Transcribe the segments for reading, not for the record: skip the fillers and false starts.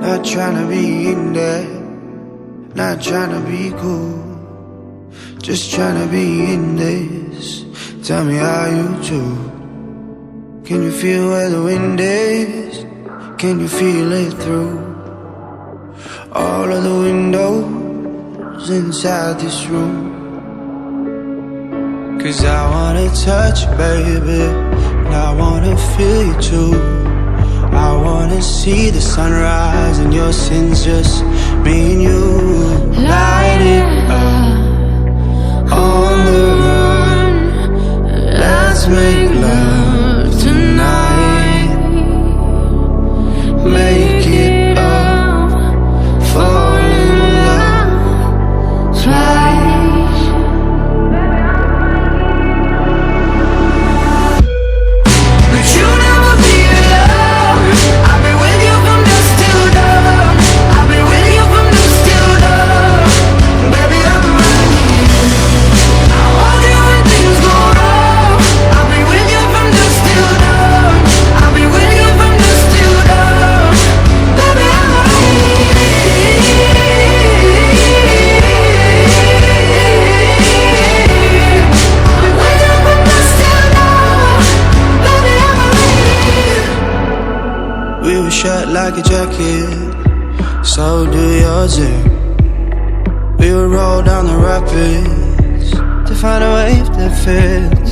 Not tryna be in there, not tryna be cool, just tryna be in this. Tell me how you do. Can you feel where the wind is? Can you feel it through all of the windows inside this room? 'Cause I wanna touch you, baby, and I wanna feel you too. I wanna see the sunrise and your sins, just me and you. Light it up on the run. Let's make love tonight. Make it up, fall in love twice. But you never be alone. I've been with you from dusk till dawn. I've been with you from dusk till dawn. Baby, I'm right here. I hold you when things go wrong. I've been with you from dusk till dawn. I've been with you from dusk till dawn. Baby, I'm right here. I've been with you from dusk till dawn. Baby, I'm right here. We were shut like a jacket, so do yours. We would roll down the rapids to find a wave that fits.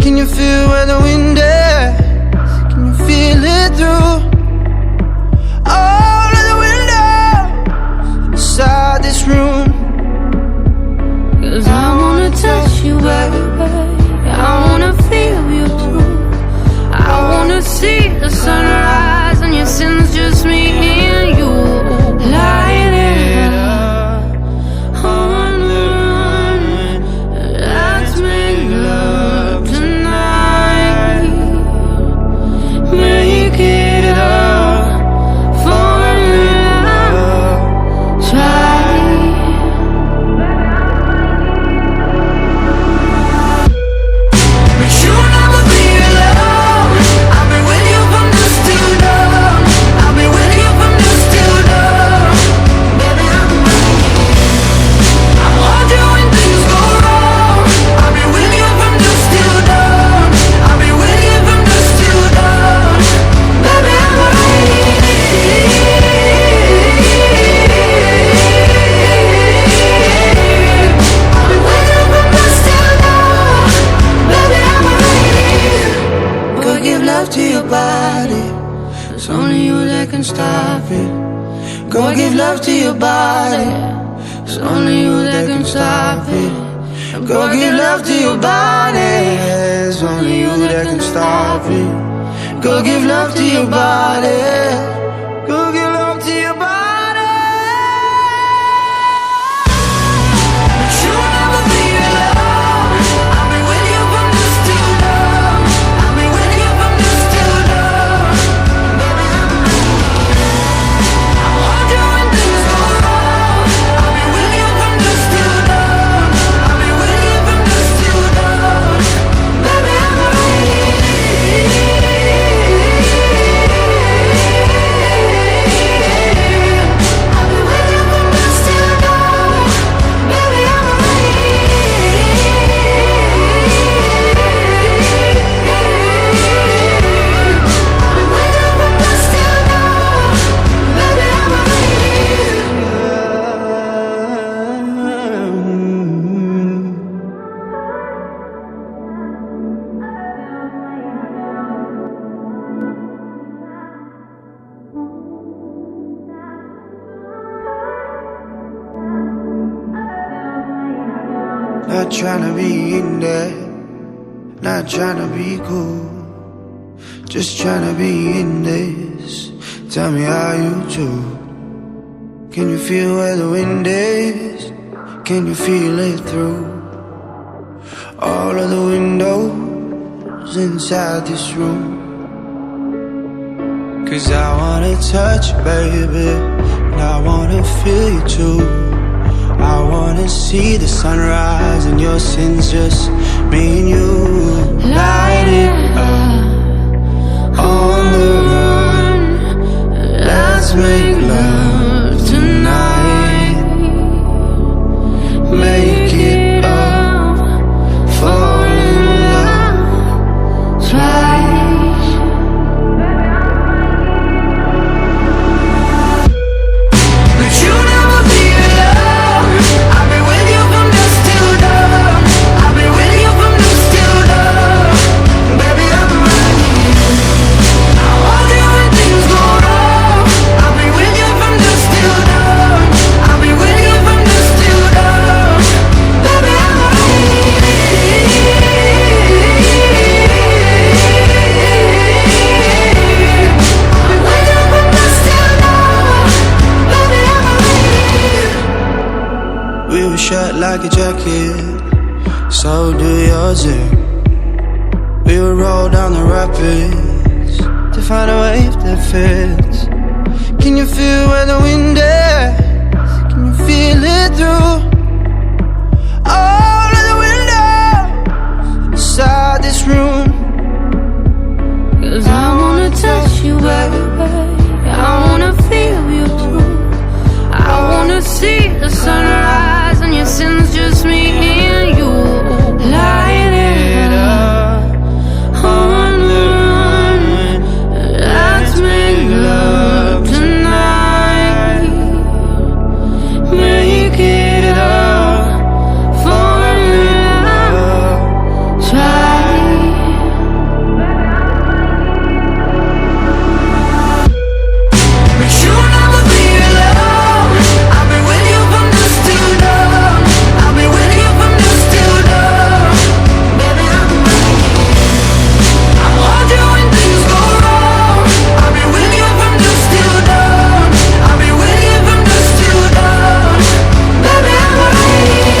Can you feel where the wind is? Can you feel it through all of the windows inside this room? 'Cause I wanna touch you, baby. I wanna feel you too. I wanna see the sunrise and your sins, just me and you. Light it up on the run. Let's make love tonight. Make it up, fall in love twice. But you'll never be alone. I've been with you from dusk till dawn. I've been with you from dusk till dawn. Baby, I'm right here. I hold you when things go wrong. I've been with you from dusk till dawn. I've been with you from dusk till dawn. Baby, I'm right here. I've been with you from dusk till dawn. Baby, I'm right here. Go give love to your body, It's only you that can stop it. go give love to your body. It's only you that can stop it. Go give love to your body. It's only you that can stop it. Go give love to your body. Go give love to your body. But you'll never be alone. I've been with you from dusk till dawn. I've been with you from dusk till dawn. Baby, I'm right here. I hold you when things go wrong. I've been with you from dusk till dawn. I've been with you from dusk till dawn. Baby, I'm right here. I've been with you from dusk till dawn. Baby, I'm right Not tryna be in there, not tryna be cool, just tryna be in this. Tell me how you do. Can you feel where the wind is? Can you feel it through all of the windows inside this room? 'Cause I wanna touch you, baby, and I wanna feel you too. I wanna see the sunrise and your sins, just me and you. Light it up on the run. Let's Let's make love tonight. Make it up, fall in love twice. But you'll never be alone. I'll be with you from dusk till dawn. I'll be with you from dusk till dawn. Baby, I'm right here. I'll hold you when things go wrong. I'll be with you from dusk till dawn. I'll be with you from dusk till dawn. Baby, I'm right here. I'll be with you from dusk till dawn. Baby, I'm right here. We were shut like a jacket, so do yours. We would roll down the rapids to find a wave that fits. Can you feel where the wind is? Can you feel it through all of the windows inside this room? 'Cause I wanna touch you, baby. I wanna feel you too. I wanna see the sunrise and your sins, just me and you. Light it up on the run. Let's make love tonight. Make it up, fall in love twice. But you'll never be alone. I'll be with you from dusk till dawn. I'll be with you from dusk till dawn. Baby, I'm right here. I'll hold you when things go wrong. I'll be with you from dusk till dawn. I'll be with you from dusk till dawn. Baby, I'm right here.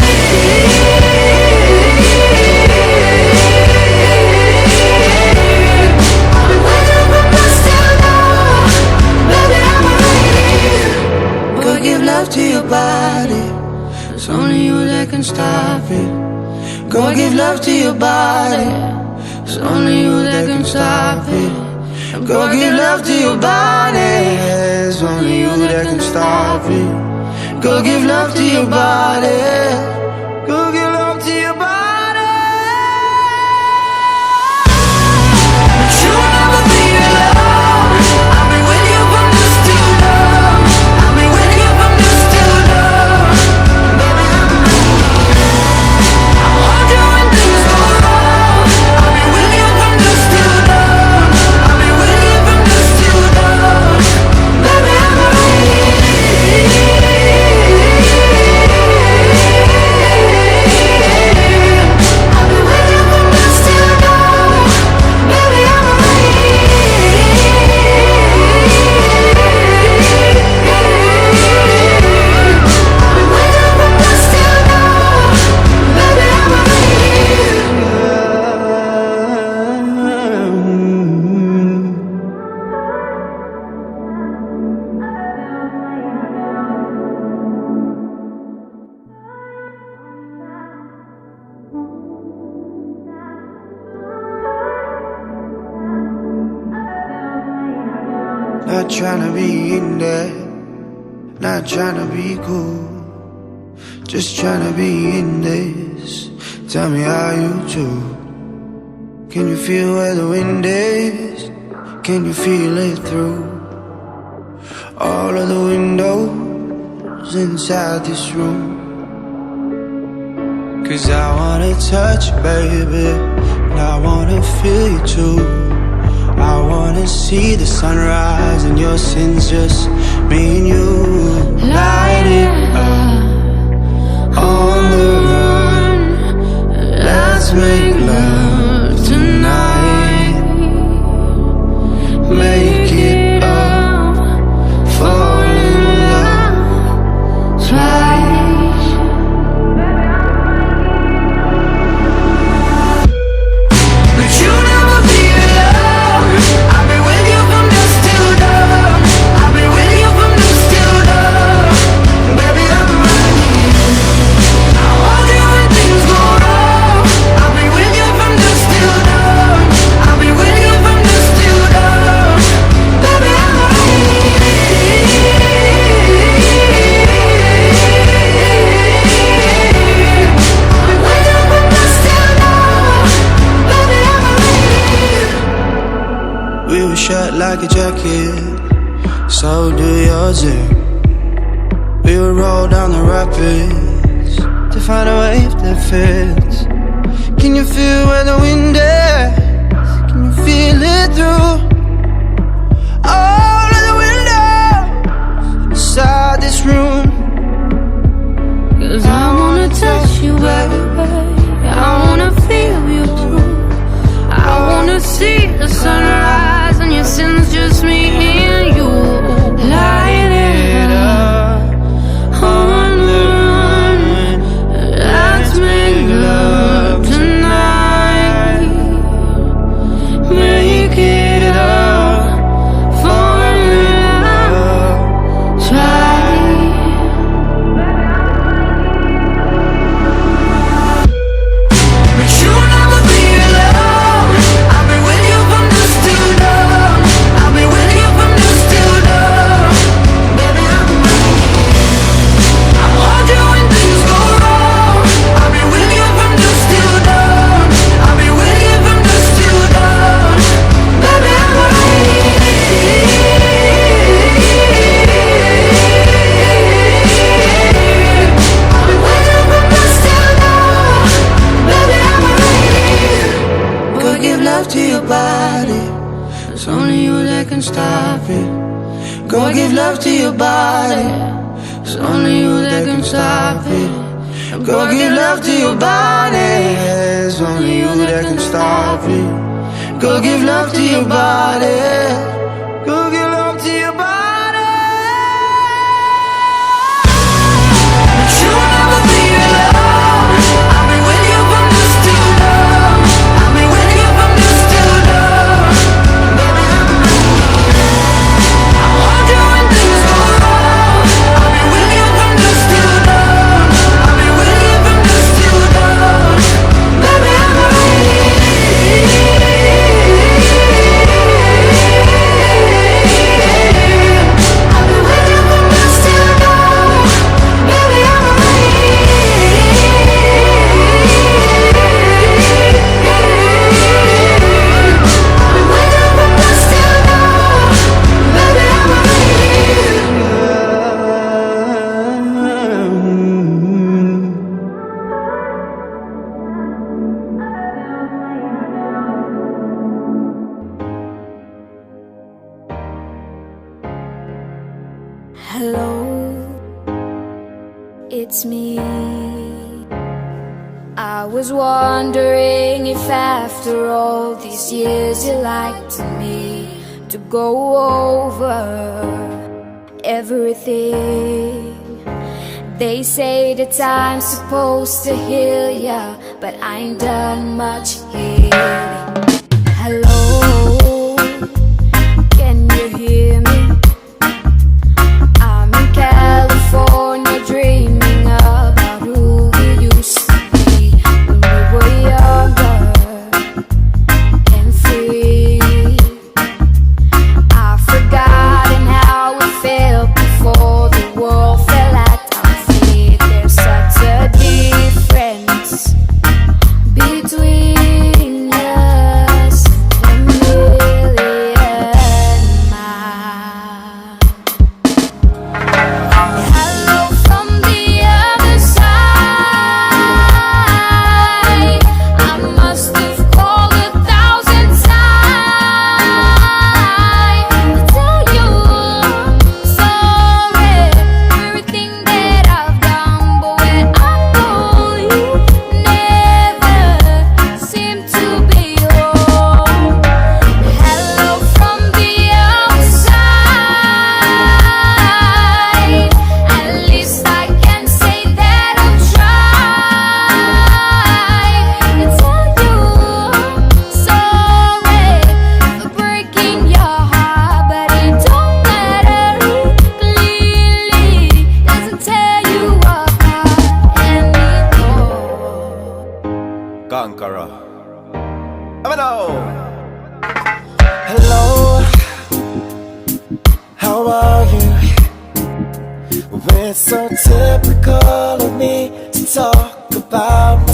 I'll be with you from dusk till dawn. Baby, I'm right here. Go give love to your body. It's only you that can stop it. Go give love to your body. It's only you that can stop it. Go give love to your body. It's only you that can stop it. Go give love to your body. Go give love to your body. But you'll never be alone. I'll be with you from dusk till dawn. I'll be with you from dusk till dawn. Baby, I'm right here. I'll hold you when things go wrong. I'll be with you from dusk till dawn. I'll be with you from dusk till dawn. Baby, I'm right here. I'll be with you from dusk till dawn. Baby, I'm right Not tryna be in there, not tryna be cool, just tryna be in this. Tell me how you do. Can you feel where the wind is? Can you feel it through all of the windows inside this room? 'Cause I wanna touch you, baby, and I wanna feel you too. I wanna see the sunrise and your sins, just me and you. Light it up on the run. Let's make love tonight. Make it up, fall in love twice. But you'll never be alone. I'll be with you from dusk till dawn. I'll be with you from dusk till dawn. Baby, I'm right here. I'll hold you when things go wrong. I'll be with shut like a jacket, so do yours. We would roll down the rapids to find a wave that fits. Can you feel where the wind is? Can you feel it through all of the windows inside this room? 'Cause I wanna touch you, baby. I wanna feel you too. I wanna see the sunrise and your sins, just me and you. Light it up on the run. Let's make love tonight. Make it up for love. Try. But you'll never be alone. I've been with you from dusk till dawn. I've been with you from dusk till dawn. Baby, I'm right here. I want you when things go wrong. I've been with you from dusk till dawn. I've been with you from dusk till dawn. Baby, I'm right here. I've been with you from dusk till dawn. Baby, I'm right here. Go give love to your body, It's only you that can stop it. go give love to your body, It's only you that can stop it. go give love to your body. It's only you that can stop it. Go give love to your body, go give love to your body. But you'll never be alone. I've been with you from dusk till dawn. I've been with you from dusk till dawn. Baby, I'm right here. I want you when things go wrong. I've been with you from dusk till dawn. I've been with you from dusk till dawn. Baby, I'm right here. I've been with you from dusk till dawn. Baby, I'm right Hello, it's me. I was wondering if after all these years you'd like to me to go over everything. They say the time's supposed to heal ya, but I ain't done much healing. Hello, can you hear me? I'm in California dreaming about who we used to be when we were younger and free. I've forgotten how it felt before the world fell at our feet. There's such a difference between us and a million miles. Hello from the other side. I must have called 1,000 times to tell you sorry for everything that I've done, but when I call you, never seem to be home. Hello from the outside. At least I can say that I've tried to tell you sorry for breaking your heart, but it don't matter. Clearly doesn't tear you apart anymore. Conqueror. Abone. Hello, how are you? Well, it's so typical of me to talk about